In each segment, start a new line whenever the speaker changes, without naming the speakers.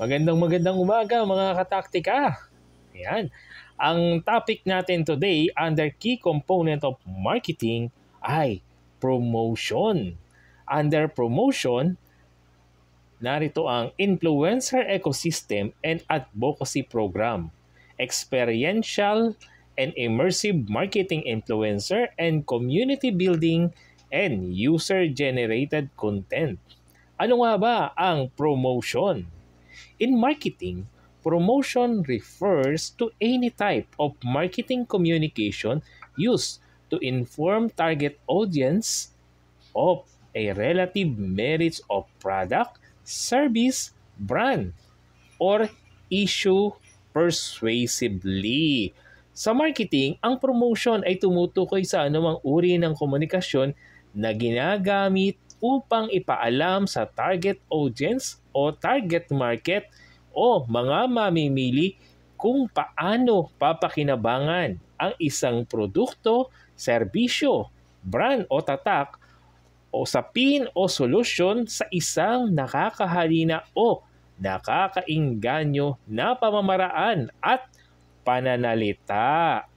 Magandang umaga mga kataktika. Ayan. Ang topic natin today under key component of marketing ay promotion. Under promotion, narito ang influencer ecosystem and advocacy program, experiential and immersive marketing influencer and community building and user-generated content. Ano nga ba ang promotion? In marketing, promotion refers to any type of marketing communication used to inform target audience of a relative merits of product, service, brand, or issue persuasively. Sa marketing, ang promotion ay tumutukoy sa anumang uri ng komunikasyon na ginagamit upang ipaalam sa target audience o target market o mga mamimili kung paano papakinabangan ang isang produkto, serbisyo, brand o tatak o sapin o solusyon sa isang nakakahalina o nakakainganyo na pamamaraan at pananalita.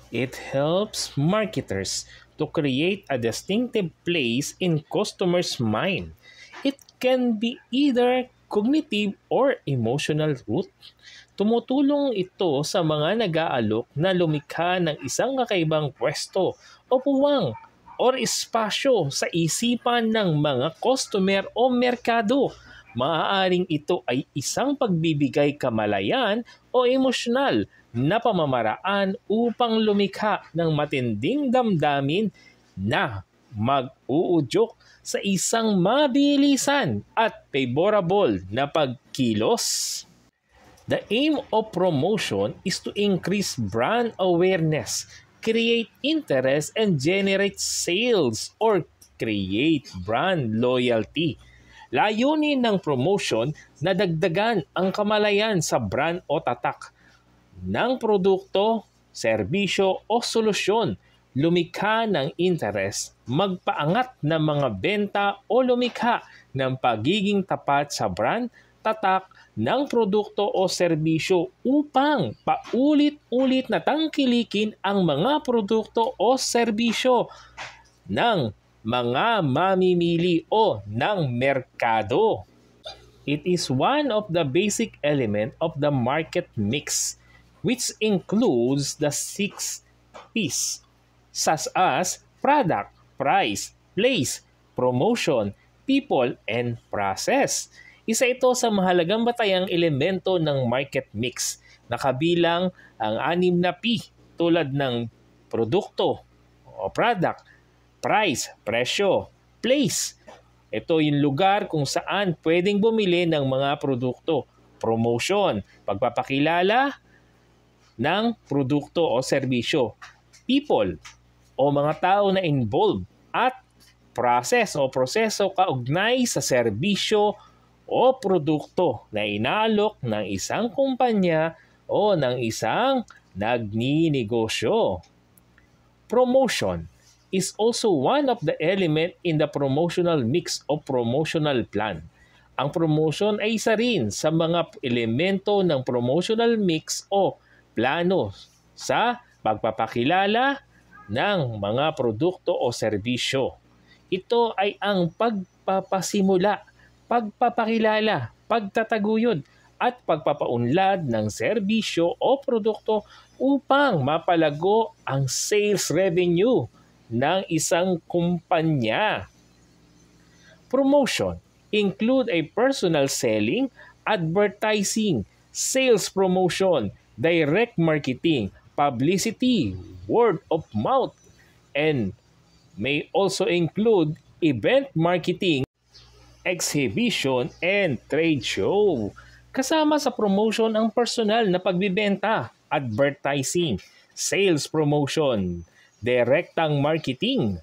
It helps marketers to create a distinctive place in customers' mind. It can be either cognitive or emotional root. Tumutulong ito sa mga nag-aalok na lumikha ng isang kakaibang pwesto o puwang or espasyo sa isipan ng mga customer o merkado. Maaaring ito ay isang pagbibigay kamalayan o emosyonal na pamamaraan upang lumikha ng matinding damdamin na mag-uudyok sa isang mabilisan at favorable na pagkilos. The aim of promotion is to increase brand awareness, create interest, and generate sales or create brand loyalty. Layunin ng promotion na dagdagan ang kamalayan sa brand o tatak ng produkto, serbisyo o solusyon, lumikha ng interes, magpaangat ng mga benta o lumikha ng pagiging tapat sa brand, tatak ng produkto o serbisyo upang paulit-ulit na tangkilikin ang mga produkto o serbisyo ng mga mamimili o ng merkado. It is one of the basic elements of the market mix, which includes the 6 P's, such as product, price, place, promotion, people, and process. Isa ito sa mahalagang batayang elemento ng market mix na kabilang ang 6 na P tulad ng produkto o product, price, presyo, place. Ito yung lugar kung saan pwedeng bumili ng mga produkto, promotion, pagpapakilala ng produkto o serbisyo, people o mga tao na involved, at process o proseso kaugnay sa serbisyo o produkto na inaalok ng isang kumpanya o ng isang nagninegosyo. Promotion is also one of the element in the promotional mix o promotional plan. Ang promotion ay isa rin sa mga elemento ng promotional mix o plano sa pagpapakilala ng mga produkto o serbisyo. Ito ay ang pagpapasimula, pagpapakilala, pagtataguyod at pagpapaunlad ng serbisyo o produkto upang mapalago ang sales revenue ng isang kumpanya. Promotion include a personal selling, advertising, sales promotion, direct marketing, publicity, word of mouth, and may also include event marketing, exhibition, and trade show. Kasama sa promotion ang personal na pagbibenta, advertising, sales promotion, direktang marketing,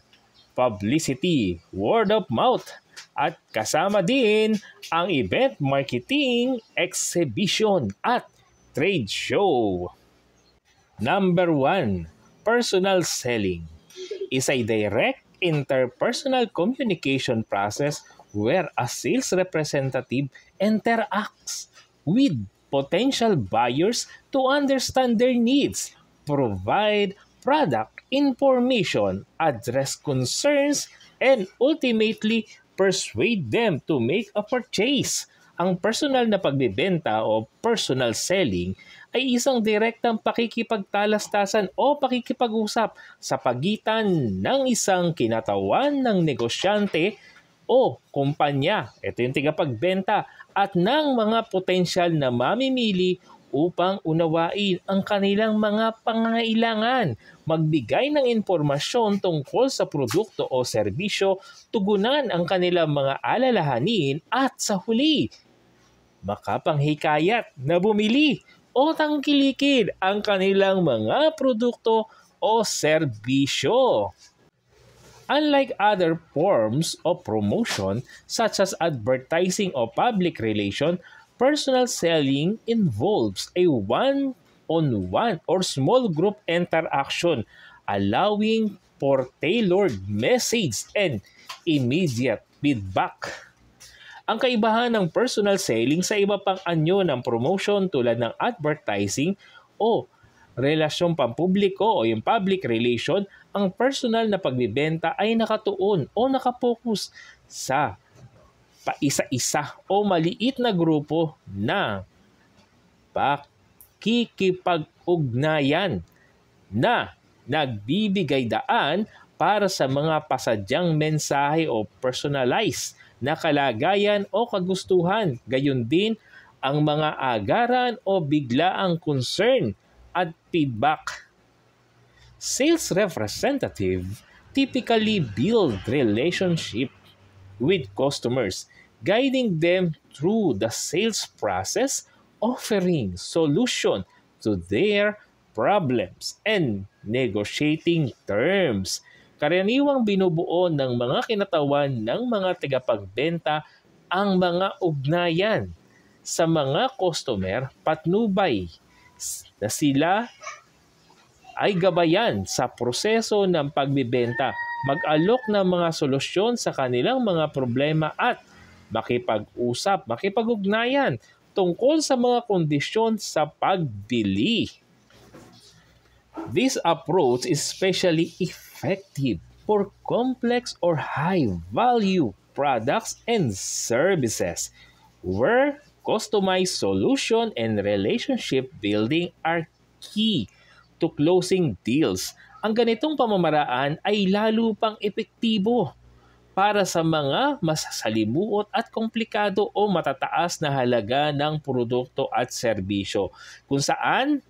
publicity, word of mouth, at kasama din ang event marketing, exhibition, at trade show. Number 1, personal selling is a direct interpersonal communication process where a sales representative interacts with potential buyers to understand their needs, provide product information, address concerns, and ultimately persuade them to make a purchase. Ang personal na pagbebenta o personal selling ay isang direktang pakikipagtalastasan o pakikipag-usap sa pagitan ng isang kinatawan ng negosyante o kumpanya, ito yung tigapagbenta, at ng mga potensyal na mamimili upang unawain ang kanilang mga pangangailangan, magbigay ng impormasyon tungkol sa produkto o serbisyo, tugunan ang kanilang mga alalahanin at sa huli, makapanghikayat na bumili o tangkilikin ang kanilang mga produkto o serbisyo. Unlike other forms of promotion such as advertising or public relation, personal selling involves a one-on-one or small group interaction, allowing for tailored message and immediate feedback. Ang kaibahan ng personal selling sa iba pang anyo ng promotion tulad ng advertising o relasyong pampubliko o yung public relation, ang personal na pagbibenta ay nakatuon o nakapokus sa paisa-isa o maliit na grupo na pakikipag-ugnayan na nagbibigay daan para sa mga pasadyang mensahe o personalized na kalagayan o kagustuhan. Gayon din ang mga agaran o biglaang concern at feedback. Sales representative typically build relationship with customers, guiding them through the sales process, offering solution to their problems and negotiating terms. Karaniwang binubuo ng mga kinatawan ng mga tagapagbenta ang mga ugnayan sa mga customer patnubay na sila ay gabayan sa proseso ng pagbibenta, mag-alok ng mga solusyon sa kanilang mga problema at makipag-ugnayan tungkol sa mga kondisyon sa pagbili. This approach is especially effective for complex or high-value products and services, where customized solution and relationship building are key to closing deals. Ang ganitong pamamaraan ay lalo pang epektibo para sa mga masasalimuot at komplikado o matataas na halaga ng produkto at serbisyo, kung saan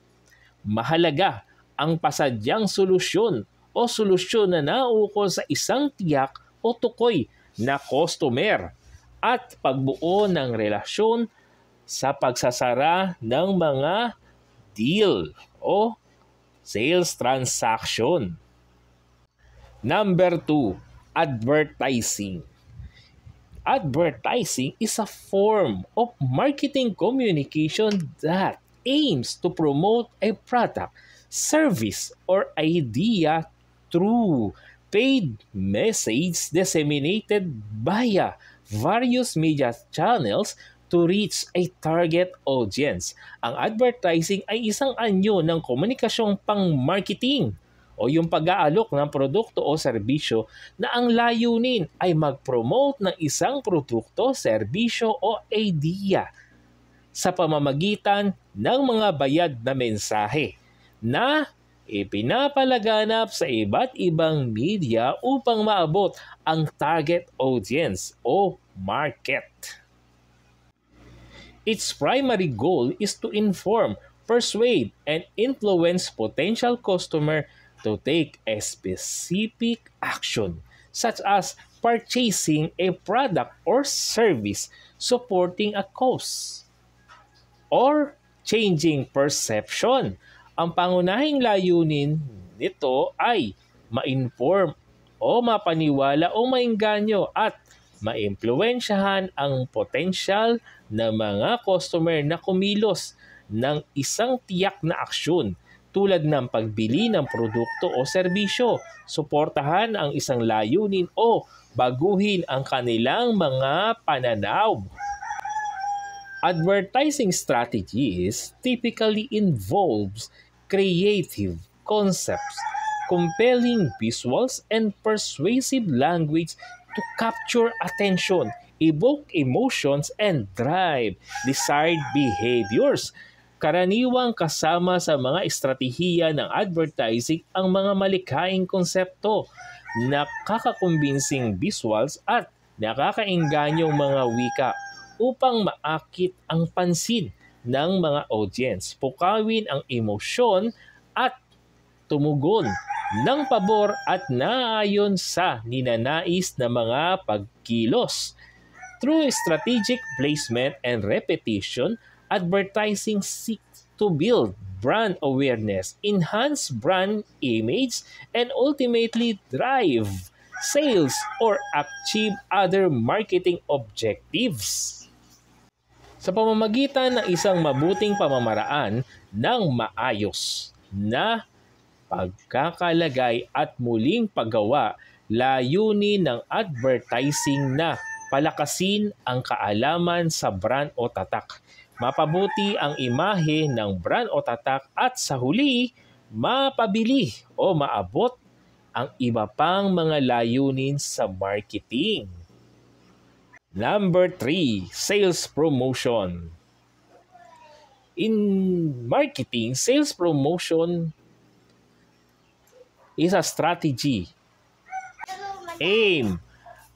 mahalaga ang pasadyang solusyon o solusyon na naukol sa isang tiyak o tukoy na customer at pagbuo ng relasyon sa pagsasara ng mga deal o sales transaction. Number 2, advertising. Advertising is a form of marketing communication that aims to promote a product, service, or idea through paid message disseminated via various media channels to reach a target audience. Ang advertising ay isang anyo ng komunikasyong pang-marketing o yung pag-aalok ng produkto o serbisyo na ang layunin ay mag-promote ng isang produkto, serbisyo o idea sa pamamagitan ng mga bayad na mensahe na ipinapalaganap sa iba't ibang media upang maabot ang target audience o market. Its primary goal is to inform, persuade, and influence potential customer to take a specific action, such as purchasing a product or service, supporting a cause, or changing perception. Ang pangunahing layunin nito ay ma-inform o mapaniwala o maengganyo at maimpluwensyahan ang potensyal na mga customer na kumilos ng isang tiyak na aksyon tulad ng pagbili ng produkto o serbisyo, suportahan ang isang layunin o baguhin ang kanilang mga pananaw. Advertising strategies typically involves creative concepts, compelling visuals, and persuasive language to capture attention, evoke emotions, and drive desired behaviors. Karaniwang kasama sa mga estratehiya ng advertising ang mga malikhaing konsepto, nakakakumbinsing visuals at nakakaingganyong mga wika upang maakit ang pansin ng mga audience, pukawin ang emosyon at tumugon ng pabor at naayon sa ninanais na mga pagkilos. Through strategic placement and repetition, advertising seeks to build brand awareness, enhance brand image, and ultimately drive sales or achieve other marketing objectives. Sa pamamagitan ng isang mabuting pamamaraan ng maayos na pagkakalagay at muling paggawa, layunin ng advertising na palakasin ang kaalaman sa brand o tatak, mapabuti ang imahe ng brand o tatak at sa huli, mapabili o maabot ang iba pang mga layunin sa marketing. Number 3, sales promotion. In marketing, sales promotion is a strategy aimed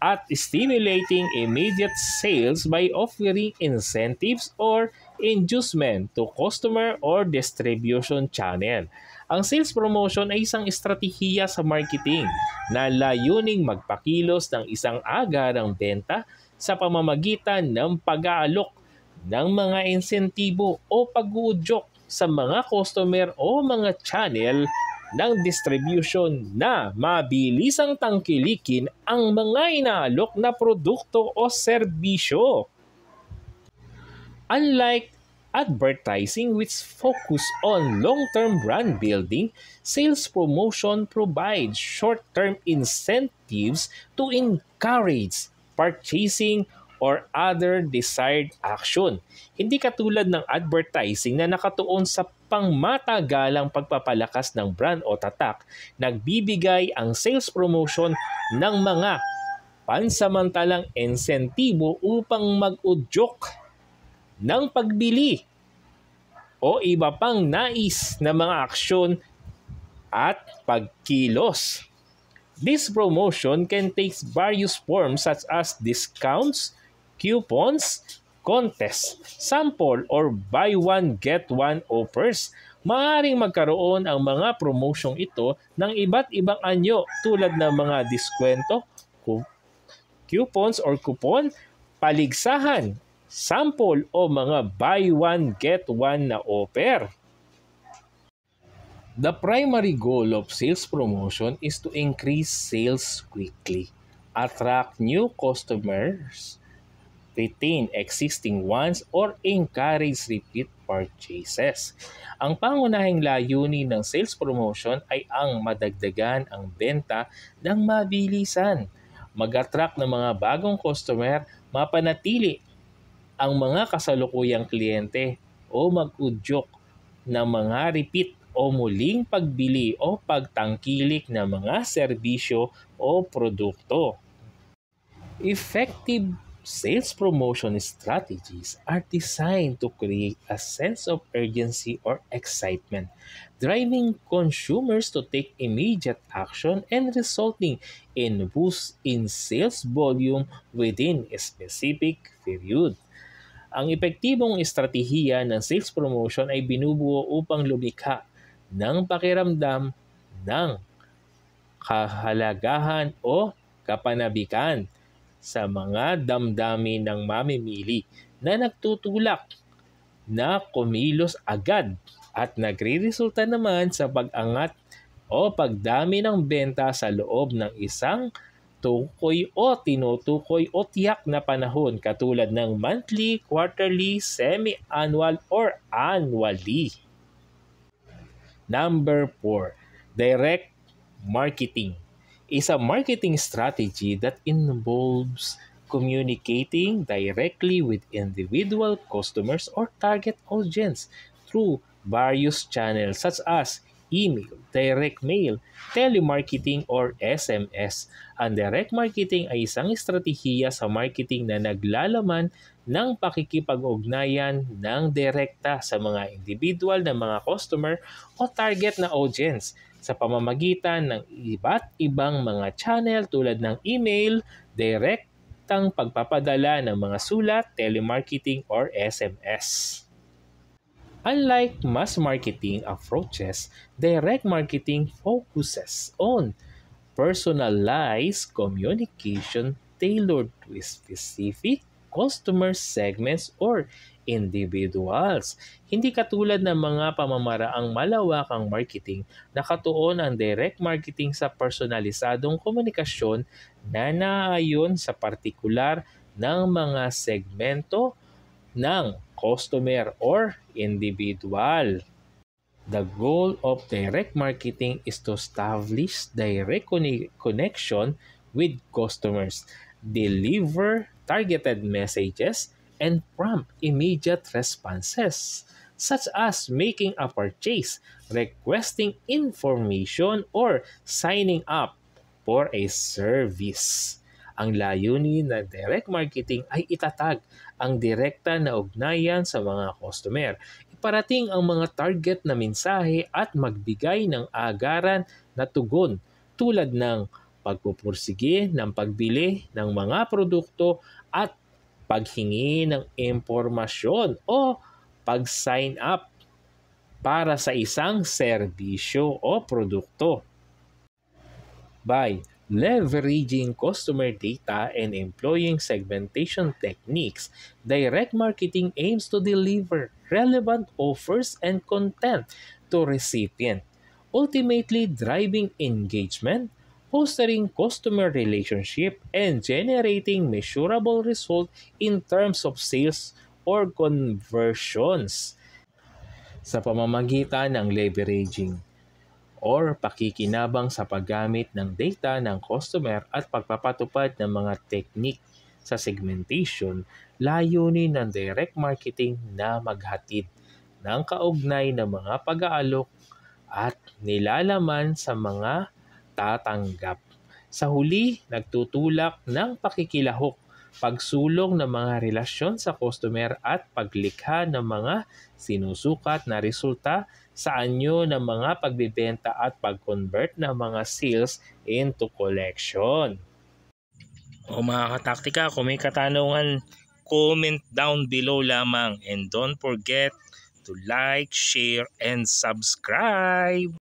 at stimulating immediate sales by offering incentives or inducement to customer or distribution channel. Ang sales promotion ay isang estratehiya sa marketing na layuning magpakilos ng isang agarang benta sa pamamagitan ng pag-aalok ng mga insentibo o pag-uudyok sa mga customer o mga channel ng distribution na mabilisang tangkilikin ang mga inaalok na produkto o serbisyo. Unlike advertising which focus on long-term brand building, sales promotion provides short-term incentives to encourage purchasing or other desired action. Hindi katulad ng advertising na nakatuon sa pangmatagalang pagpapalakas ng brand o tatak, nagbibigay ang sales promotion ng mga pansamantalang insentibo upang mag-udyok ng pagbili o iba pang nais na mga aksyon at pagkilos. This promotion can take various forms such as discounts, coupons, contests, sample, or buy one get one offers. Maaaring magkaroon ang mga promosyong ito ng iba't ibang anyo tulad ng mga diskwento, coupons or coupon, paligsahan, sample o mga buy one get one na offer. The primary goal of sales promotion is to increase sales quickly, attract new customers, retain existing ones, or encourage repeat purchases. Ang pangunahing layunin ng sales promotion ay ang madagdagan ang benta ng mabilisan, mag-attract ng mga bagong customer, mapanatili ang mga kasalukuyang kliyente, o mag-udyok ng mga repeat o muling pagbili o pagtangkilik ng mga serbisyo o produkto. Effective sales promotion strategies are designed to create a sense of urgency or excitement, driving consumers to take immediate action and resulting in boost in sales volume within a specific period. Ang epektibong estratehiya ng sales promotion ay binubuo upang lumikha ng pakiramdam ng kahalagahan o kapanabikan sa mga damdamin ng mamimili na nagtutulak na kumilos agad at nagre-resulta naman sa pag-angat o pagdami ng benta sa loob ng isang tukoy o tinutukoy o tiyak na panahon katulad ng monthly, quarterly, semi-annual, or annually. Number 4, direct marketing. is a marketing strategy that involves communicating directly with individual customers or target audience through various channels such as email, direct mail, telemarketing, or SMS. Ang direct marketing ay isang estratehiya sa marketing na naglalaman ng pakikipag-ugnayan ng direkta sa mga individual na mga customer o target na audience sa pamamagitan ng iba't ibang mga channel tulad ng email, direktang pagpapadala ng mga sulat, telemarketing, or SMS. Unlike mass marketing approaches, direct marketing focuses on personalized communication tailored to specific customer segments or individuals. Hindi katulad ng mga pamamaraang malawakang marketing, nakatuon ang direct marketing sa personalisadong komunikasyon na naayon sa partikular ng mga segmento ng customer or individual. The goal of direct marketing is to establish direct connection with customers, deliver targeted messages, and prompt immediate responses, such as making a purchase, requesting information, or signing up for a service. Ang layunin ng direct marketing ay itatag ang direkta na ugnayan sa mga customer, iparating ang mga target na mensahe at magbigay ng agaran na tugon tulad ng pagpupursige ng pagbili ng mga produkto at paghingi ng impormasyon o pag-sign up para sa isang serbisyo o produkto. By leveraging customer data and employing segmentation techniques, direct marketing aims to deliver relevant offers and content to recipient, ultimately driving engagement, fostering customer relationship, and generating measurable result in terms of sales or conversions. Sa pamamagitan ng leveraging or pakikinabang sa paggamit ng data ng customer at pagpapatupad ng mga teknik sa segmentation, layunin ng direct marketing na maghatid ng kaugnay na mga pag-aalok at nilalaman sa mga tatanggap. Sa huli, nagtutulak ng pakikilahok, pagsulong ng mga relasyon sa customer at paglikha ng mga sinusukat na resulta sa anyo ng mga pagbibenta at pag-convert ng mga sales into collection. O mga kataktika, kung may katanungan, comment down below lamang and don't forget to like, share, and subscribe.